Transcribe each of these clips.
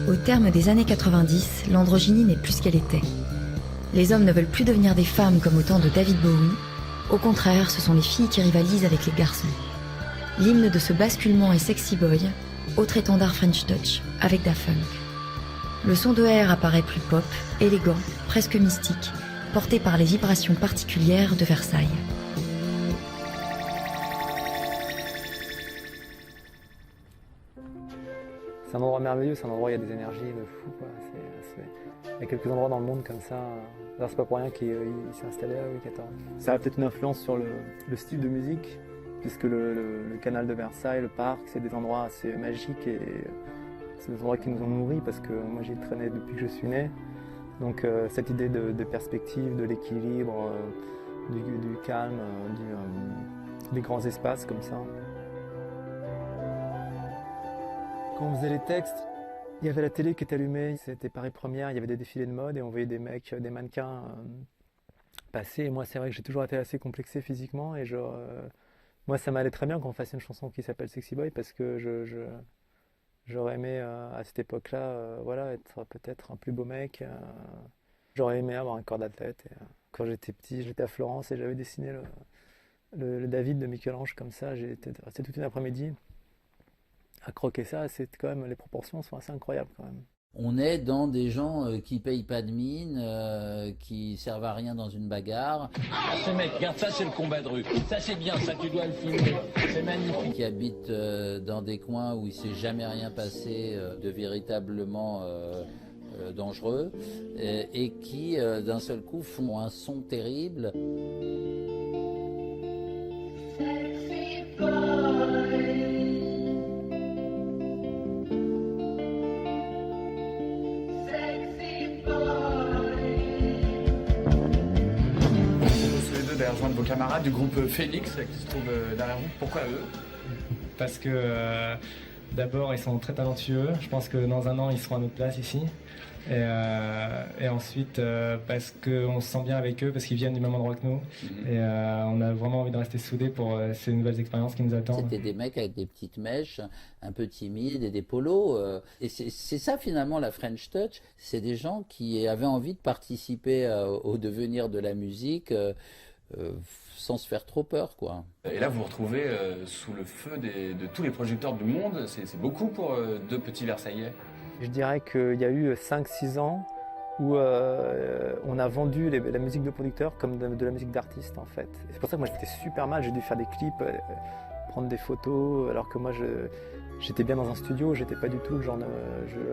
Au terme des années 90, l'androgynie n'est plus ce qu'elle était. Les hommes ne veulent plus devenir des femmes comme au temps de David Bowie. Au contraire, ce sont les filles qui rivalisent avec les garçons. L'hymne de ce basculement est Sexy Boy, autre étendard French Touch, avec Da Funk. Le son de R apparaît plus pop, élégant, presque mystique, porté par les vibrations particulières de Versailles. C'est un endroit merveilleux, c'est un endroit où il y a des énergies de fou, quoi. Il y a quelques endroits dans le monde comme ça. C'est pas pour rien qu'il s'est installé là, Louis XIV. Ça a peut-être une influence sur le style de musique, puisque le canal de Versailles, le parc, c'est des endroits assez magiques et c'est des endroits qui nous ont nourris parce que moi j'y traînais depuis que je suis né. Donc cette idée de perspective, de l'équilibre, du calme, des grands espaces comme ça. Quand on faisait les textes, il y avait la télé qui était allumée, c'était Paris Première, il y avait des défilés de mode et on voyait des mecs, des mannequins passer. Et moi, c'est vrai que j'ai toujours été assez complexé physiquement et moi, ça m'allait très bien qu'on fasse une chanson qui s'appelle Sexy Boy parce que j'aurais aimé à cette époque-là, voilà, être peut-être un plus beau mec. J'aurais aimé avoir un corps d'athlète. Quand j'étais petit, j'étais à Florence et j'avais dessiné le David de Michel-Ange comme ça. J'ai resté toute une après-midi à croquer ça. C'est quand même, les proportions sont assez incroyables quand même. On est dans des gens qui payent pas de mine, qui servent à rien dans une bagarre. Ah, ce mec, regarde, ça c'est le combat de rue. Ça c'est bien, ça tu dois le filmer. C'est magnifique. Qui habitent dans des coins où il s'est jamais rien passé de véritablement dangereux et qui d'un seul coup font un son terrible. D'aller rejoindre vos camarades du groupe Félix qui se trouve derrière vous. Pourquoi eux? Parce que d'abord ils sont très talentueux, je pense que dans un an ils seront à notre place ici. Et ensuite parce qu'on se sent bien avec eux, parce qu'ils viennent du même endroit que nous. Et on a vraiment envie de rester soudés pour ces nouvelles expériences qui nous attendent. C'était des mecs avec des petites mèches, un peu timides et des polos. Et c'est ça finalement la French Touch. C'est des gens qui avaient envie de participer au devenir de la musique sans se faire trop peur, quoi. Et là vous vous retrouvez sous le feu de tous les projecteurs du monde. C'est beaucoup pour deux petits Versaillais. Je dirais qu'il y a eu 5-6 ans où on a vendu la musique de producteurs comme de la musique d'artistes en fait. Et c'est pour ça que moi j'étais super mal, j'ai dû faire des clips, prendre des photos, alors que moi j'étais bien dans un studio, j'étais pas du tout le genre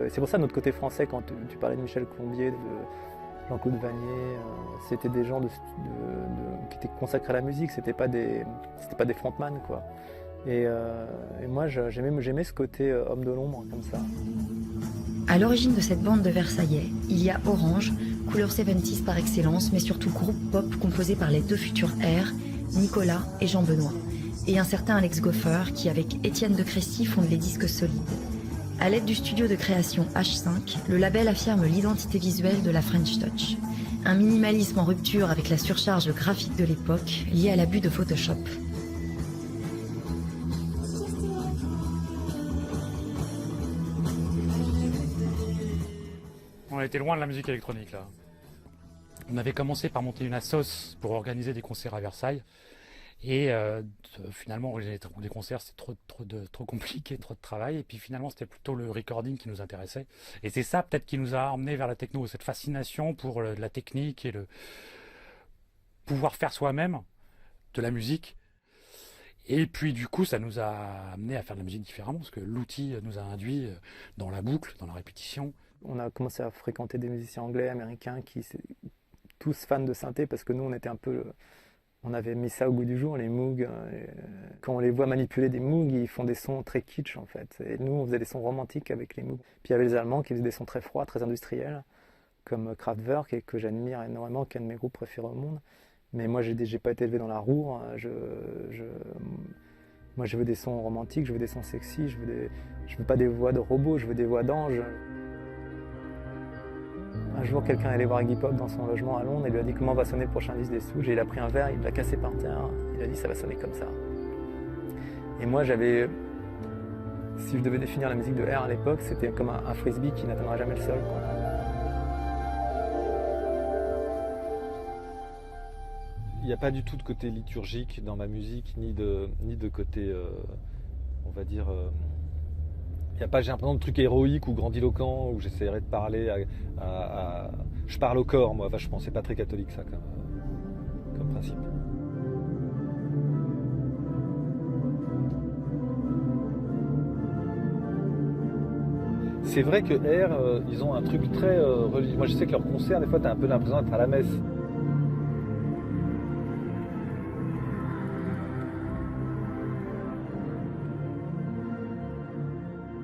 c'est pour ça notre côté français, quand tu parlais de Michel Colombier, de Jean-Claude Vanier, c'était des gens qui étaient consacrés à la musique, c'était pas des frontman quoi. Et moi j'aimais ce côté homme de l'ombre comme ça. À l'origine de cette bande de Versaillais, il y a Orange, couleur 70s par excellence, mais surtout groupe pop composé par les deux futurs R, Nicolas et Jean-Benoît, et un certain Alex Goffer qui, avec Étienne de Crécy, fonde les disques solides. À l'aide du studio de création H5, le label affirme l'identité visuelle de la French Touch. Un minimalisme en rupture avec la surcharge graphique de l'époque, liée à l'abus de Photoshop. On était loin de la musique électronique là. On avait commencé par monter une assos pour organiser des concerts à Versailles. Et finalement, organiser des concerts, c'était trop compliqué, trop de travail. Et puis finalement, c'était plutôt le recording qui nous intéressait. Et c'est ça peut-être qui nous a emmenés vers la techno, cette fascination pour la technique et le pouvoir faire soi-même de la musique. Et puis du coup, ça nous a amené à faire de la musique différemment, parce que l'outil nous a induit dans la boucle, dans la répétition. On a commencé à fréquenter des musiciens anglais, américains, tous fans de synthé, parce que nous, on avait mis ça au goût du jour, les Moog. Quand on les voit manipuler des Moog, ils font des sons très kitsch en fait. Et nous, on faisait des sons romantiques avec les Moog. Puis il y avait les Allemands qui faisaient des sons très froids, très industriels, comme Kraftwerk, et que j'admire énormément, qui est un de mes groupes préférés au monde. Mais moi, j'ai pas été élevé dans la roue. Hein. Moi, je veux des sons romantiques, je veux des sons sexy, je veux pas des voix de robots, je veux des voix d'anges. Un jour, quelqu'un est allé voir Iggy Pop dans son logement à Londres et lui a dit comment va sonner le prochain disque des Stooges. Et il a pris un verre, il l'a cassé par terre. Il a dit ça va sonner comme ça. Et moi, si je devais définir la musique de R à l'époque, c'était comme un frisbee qui n'atteindra jamais le sol, quoi. Il n'y a pas du tout de côté liturgique dans ma musique, ni de côté, on va dire... il n'y a pas, j'ai l'impression, de truc héroïque ou grandiloquent où j'essaierais de parler Je parle au corps, moi, vachement. C'est pas très catholique, ça, comme principe. C'est vrai que R, ils ont un truc très religieux. Moi, je sais que leurs concerts, des fois, tu as un peu l'impression d'être à la messe.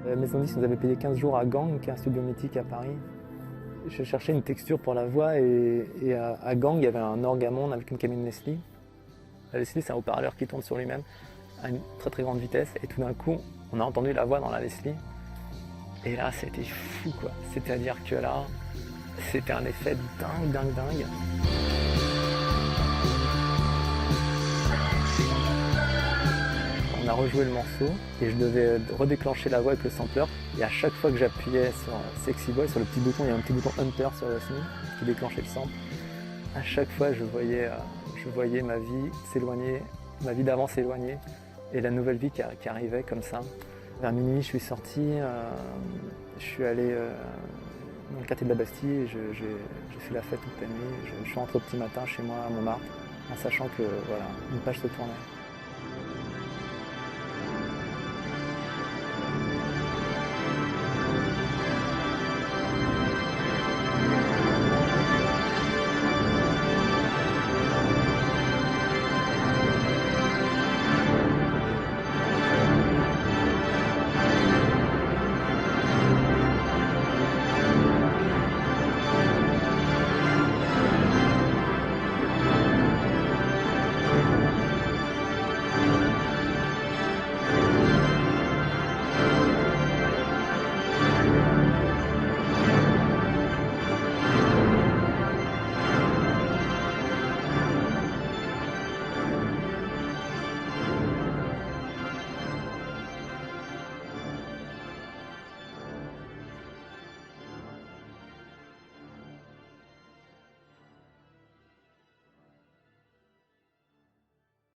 La Maison 10 nous avait payé 15 jours à Gang, qui est un studio mythique à Paris. Je cherchais une texture pour la voix et à Gang, il y avait un orgue Hammond avec une cabine Leslie. La Leslie, c'est un haut-parleur qui tourne sur lui-même à une très très grande vitesse. Et tout d'un coup, on a entendu la voix dans la Leslie. Et là, c'était fou, quoi. C'est-à-dire que là, c'était un effet dingue. On a rejoué le morceau et je devais redéclencher la voix avec le sampler. Et à chaque fois que j'appuyais sur Sexy Boy, sur le petit bouton, il y a un petit bouton Hunter sur le SNI qui déclenchait le sample. À chaque fois, je voyais ma vie s'éloigner, ma vie d'avant s'éloigner et la nouvelle vie qui arrivait comme ça. Vers minuit, je suis sorti, je suis allé dans le quartier de la Bastille et j'ai fait la fête toute la nuit. Je suis rentré au petit matin chez moi à Montmartre en sachant que voilà, une page se tournait.